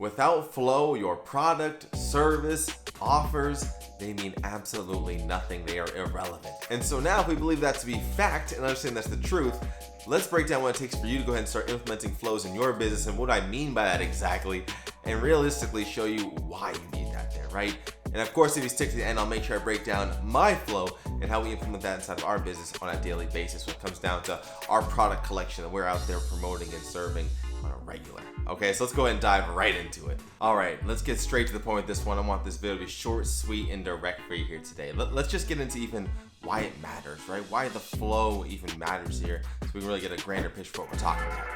Without flow, your product, service, offers, they mean absolutely nothing. They are irrelevant. And so now if we believe that to be fact and understand that's the truth, let's break down what it takes for you to go ahead and start implementing flows in your business and what I mean by that exactly, and realistically show you why you need that there, right? And of course, if you stick to the end, I'll make sure I break down my flow and how we implement that inside of our business on a daily basis when it comes down to our product collection that we're out there promoting and serving on a regular. Okay, so let's go ahead and dive right into it. All right, let's get straight to the point with this one. I want this video to be short, sweet, and direct for you here today. Let's just get into even why it matters, right? Why the flow even matters here, so we can really get a grander picture for what we're talking about.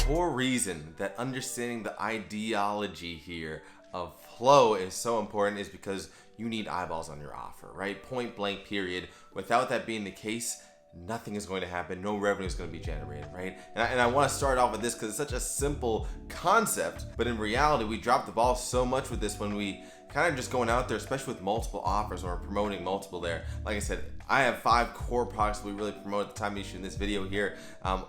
Core reason that understanding the ideology here of flow is so important is because you need eyeballs on your offer, right? Point blank, period. Without that being the case, nothing is going to happen. No revenue is going to be generated, right? And I want to start off with this because it's such a simple concept, but in reality, we drop the ball so much with this when we kind of just going out there, especially with multiple offers or promoting multiple there. Like I said, I have 5 core products we really promote at the time of shooting this video here,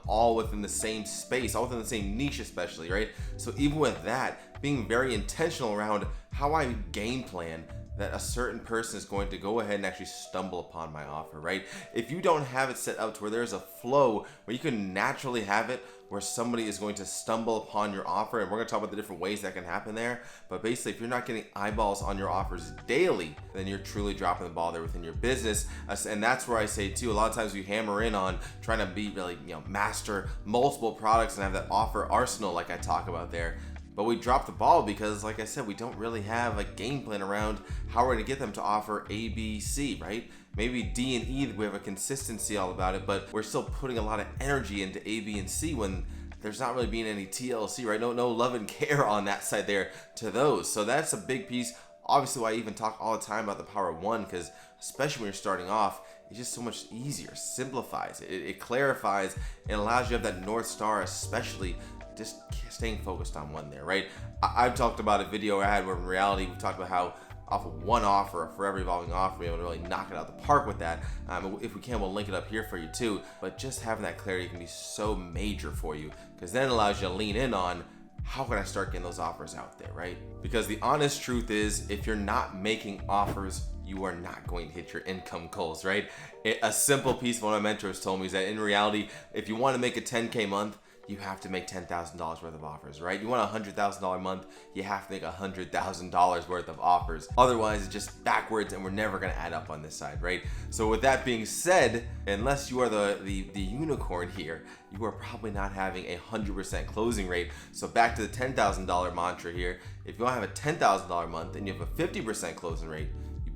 all within the same space, all within the same niche especially, right? So even with that, being very intentional around how I game plan that a certain person is going to go ahead and actually stumble upon my offer, right? If you don't have it set up to where there's a flow where you can naturally have it where somebody is going to stumble upon your offer, and we're going to talk about the different ways that can happen there, but basically if you're not getting eyeballs on your offers daily, then you're truly dropping the ball there within your business. And that's where I say too, a lot of times we hammer in on trying to be really, master multiple products and have that offer arsenal like I talk about there. But we drop the ball because, like I said, we don't really have a game plan around how we're going to get them to offer A, B, C, right? Maybe D and E, we have a consistency all about it, but we're still putting a lot of energy into A, B, and C when there's not really being any TLC, right? No love and care on that side there to those. So that's a big piece. Obviously, why I even talk all the time about the power of one, because especially when you're starting off, it's just so much easier, simplifies it, it clarifies, and allows you to have that North Star, especially just staying focused on one there, right? I've talked about a video I had where in reality we talked about how off of one offer, a forever evolving offer, we're able to really knock it out of the park with that. If we can, we'll link it up here for you too. But just having that clarity can be so major for you, because then it allows you to lean in on how can I start getting those offers out there, right? Because the honest truth is, if you're not making offers, you are not going to hit your income goals, right? A simple piece of what my mentors told me is that in reality, if you want to make a 10K month, you have to make $10,000 worth of offers, right? You want a $100,000 month, you have to make $100,000 worth of offers. Otherwise, it's just backwards and we're never gonna add up on this side, right? So with that being said, unless you are the unicorn here, you are probably not having a 100% closing rate. So back to the $10,000 mantra here, if you wanna have a $10,000 month and you have a 50% closing rate,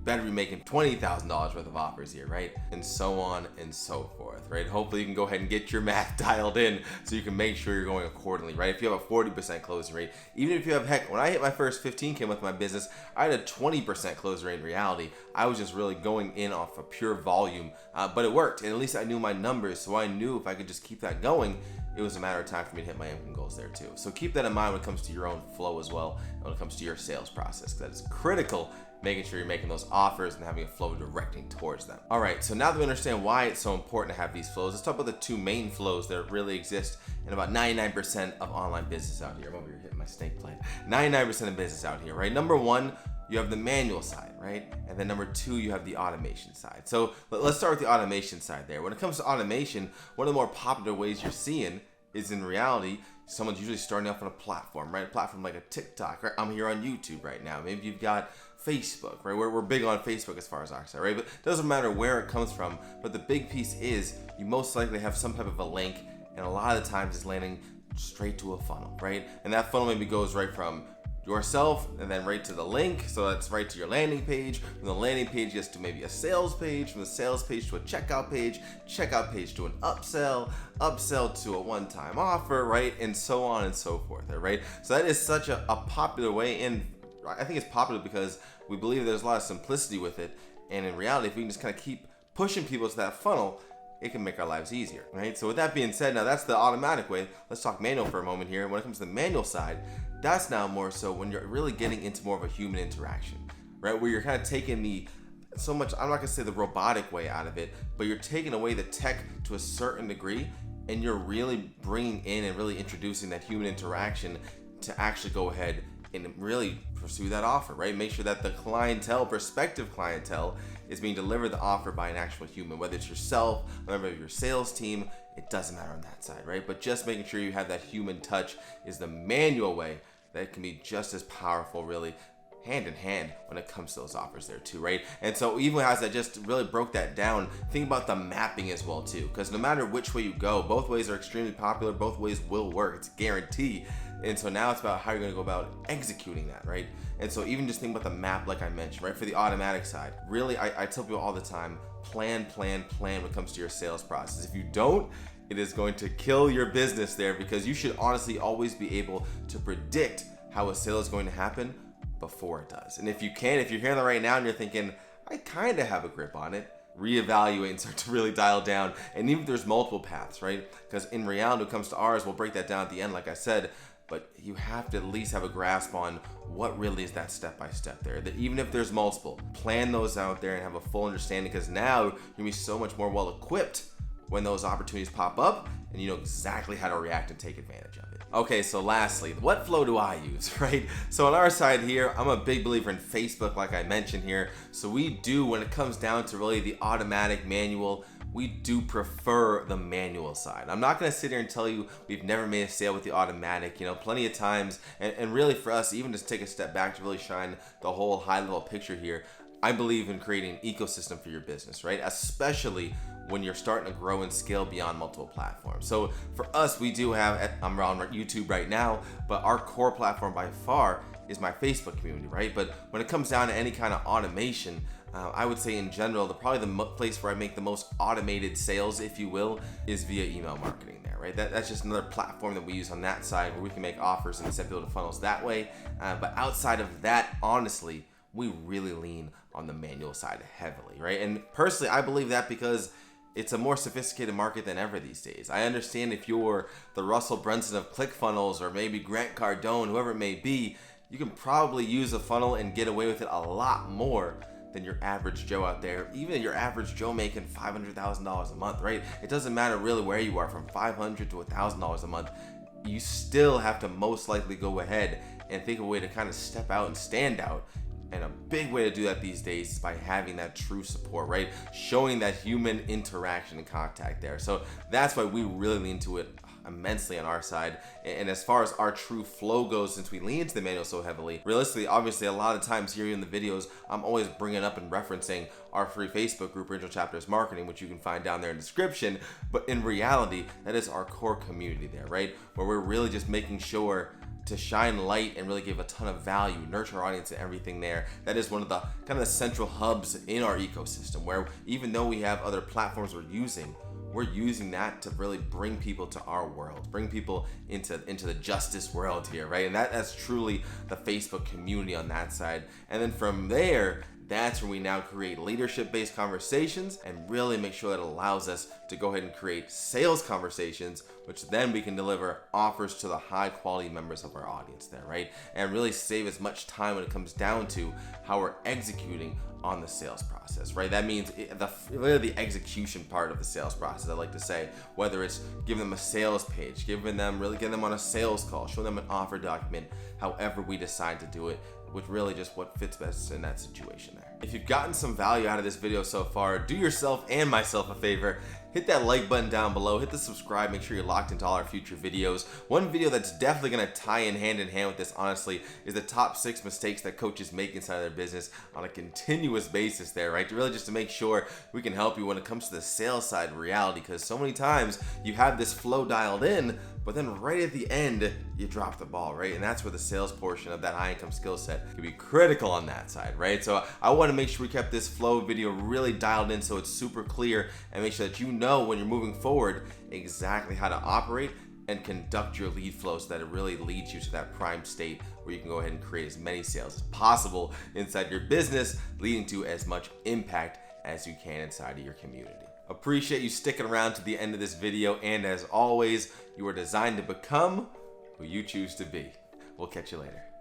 better be making $20,000 worth of offers here, right? And so on and so forth, right? Hopefully you can go ahead and get your math dialed in so you can make sure you're going accordingly, right? If you have a 40% closing rate, even if you have, heck, when I hit my first 15K with my business, I had a 20% closing rate in reality. I was just really going in off of pure volume, but it worked. And at least I knew my numbers, so I knew if I could just keep that going, it was a matter of time for me to hit my income goals there too. So keep that in mind when it comes to your own flow as well, and when it comes to your sales process, because that is critical, making sure you're making those offers and having a flow directing towards them. All right, so now that we understand why it's so important to have these flows, let's talk about the 2 main flows that really exist in about 99% of online business out here. I'm over here hitting my snake plant. 99% of business out here, right? Number 1, you have the manual side, right? And then number 2, you have the automation side. So let's start with the automation side there. When it comes to automation, one of the more popular ways you're seeing is in reality, someone's usually starting off on a platform, right? A platform like a TikTok, right? I'm here on YouTube right now. Maybe you've got Facebook, right? We're big on Facebook as far as our side, right? But it doesn't matter where it comes from. But the big piece is you most likely have some type of a link, and a lot of the times it's landing straight to a funnel, right? And that funnel maybe goes right from yourself and then right to the link, so that's right to your landing page. From the landing page gets to maybe a sales page, from the sales page to a checkout page to an upsell to a one-time offer, right? And so on and so forth, right? So that is such a popular way, and I think it's popular because we believe there's a lot of simplicity with it, and in reality, if we can just kind of keep pushing people to that funnel, it can make our lives easier, right? So with that being said, now that's the automatic way. Let's talk manual for a moment here. When it comes to the manual side, that's now more so when you're really getting into more of a human interaction, right? Where you're kind of taking so much, I'm not gonna say the robotic way out of it, but you're taking away the tech to a certain degree, and you're really bringing in and really introducing that human interaction to actually go ahead and really pursue that offer, right? Make sure that the prospective clientele, is being delivered the offer by an actual human, whether it's yourself, a member of your sales team, it doesn't matter on that side, right? But just making sure you have that human touch is the manual way that can be just as powerful, really, hand in hand when it comes to those offers there too, right? And so even as I just really broke that down, think about the mapping as well too, because no matter which way you go, both ways are extremely popular, both ways will work, it's guaranteed. And so now it's about how you're gonna go about executing that, right? And so even just think about the map, like I mentioned, right? For the automatic side, really, I tell people all the time, plan when it comes to your sales process. If you don't, it is going to kill your business there, because you should honestly always be able to predict how a sale is going to happen before it does. And if you're hearing that right now and you're thinking, I kind of have a grip on it, reevaluate and start to really dial down. And even if there's multiple paths, right? Because in reality, when it comes to ours, we'll break that down at the end, like I said, but you have to at least have a grasp on what really is that step-by-step there. That even if there's multiple, plan those out there and have a full understanding, because now you're gonna be so much more well-equipped when those opportunities pop up, and you know exactly how to react and take advantage of it. Okay, so lastly, what flow do I use, right? So on our side here, I'm a big believer in Facebook, like I mentioned here. So we do, when it comes down to really the automatic manual, we do prefer the manual side. I'm not gonna sit here and tell you we've never made a sale with the automatic, you know, plenty of times, and really for us, even just take a step back to really shine the whole high level picture here, I believe in creating an ecosystem for your business, right? Especially when you're starting to grow and scale beyond multiple platforms. So for us, we do have, I'm on YouTube right now, but our core platform by far is my Facebook community, right? But when it comes down to any kind of automation, I would say in general, probably the place where I make the most automated sales, if you will, is via email marketing there, right? That's just another platform that we use on that side where we can make offers and send people to funnels that way. But outside of that, honestly, we really lean on the manual side heavily, right? And personally, I believe that because it's a more sophisticated market than ever these days. I understand if you're the Russell Brunson of ClickFunnels, or maybe Grant Cardone, whoever it may be, you can probably use a funnel and get away with it a lot more than your average Joe out there. Even your average Joe making $500,000 a month, right? It doesn't matter really where you are, from $500 to $1,000 a month. You still have to most likely go ahead and think of a way to kind of step out and stand out. And a big way to do that these days is by having that true support, right? Showing that human interaction and contact there. So that's why we really lean to it immensely on our side. And as far as our true flow goes, since we lean into the manual so heavily, realistically, obviously, a lot of times here in the videos, I'm always bringing up and referencing our free Facebook group, Original Chapters Marketing, which you can find down there in the description. But in reality, that is our core community there, right? Where we're really just making sure to shine light and really give a ton of value, nurture our audience and everything there. That is one of the kind of the central hubs in our ecosystem, where even though we have other platforms we're using that to really bring people to our world, bring people into the justice world here, right? And that's truly the Facebook community on that side. And then from there, that's when we now create leadership-based conversations and really make sure that it allows us to go ahead and create sales conversations, which then we can deliver offers to the high-quality members of our audience there, right? And really save as much time when it comes down to how we're executing on the sales process, right? That means really the execution part of the sales process, I like to say, whether it's giving them a sales page, getting them on a sales call, showing them an offer document, however we decide to do it, which really just what fits best in that situation there. If you've gotten some value out of this video so far, do yourself and myself a favor. Hit that like button down below, hit the subscribe, make sure you're locked into all our future videos. One video that's definitely gonna tie in hand with this, honestly, is the top 6 mistakes that coaches make inside of their business on a continuous basis there, right? Really just to make sure we can help you when it comes to the sales side of reality, because so many times you have this flow dialed in, but then right at the end, you drop the ball, right? And that's where the sales portion of that high income skill set can be critical on that side, right? So I wanna make sure we kept this flow video really dialed in so it's super clear, and make sure that you know when you're moving forward exactly how to operate and conduct your lead flow so that it really leads you to that prime state where you can go ahead and create as many sales as possible inside your business, leading to as much impact as you can inside of your community. Appreciate you sticking around to the end of this video, and as always, you are designed to become who you choose to be. We'll catch you later.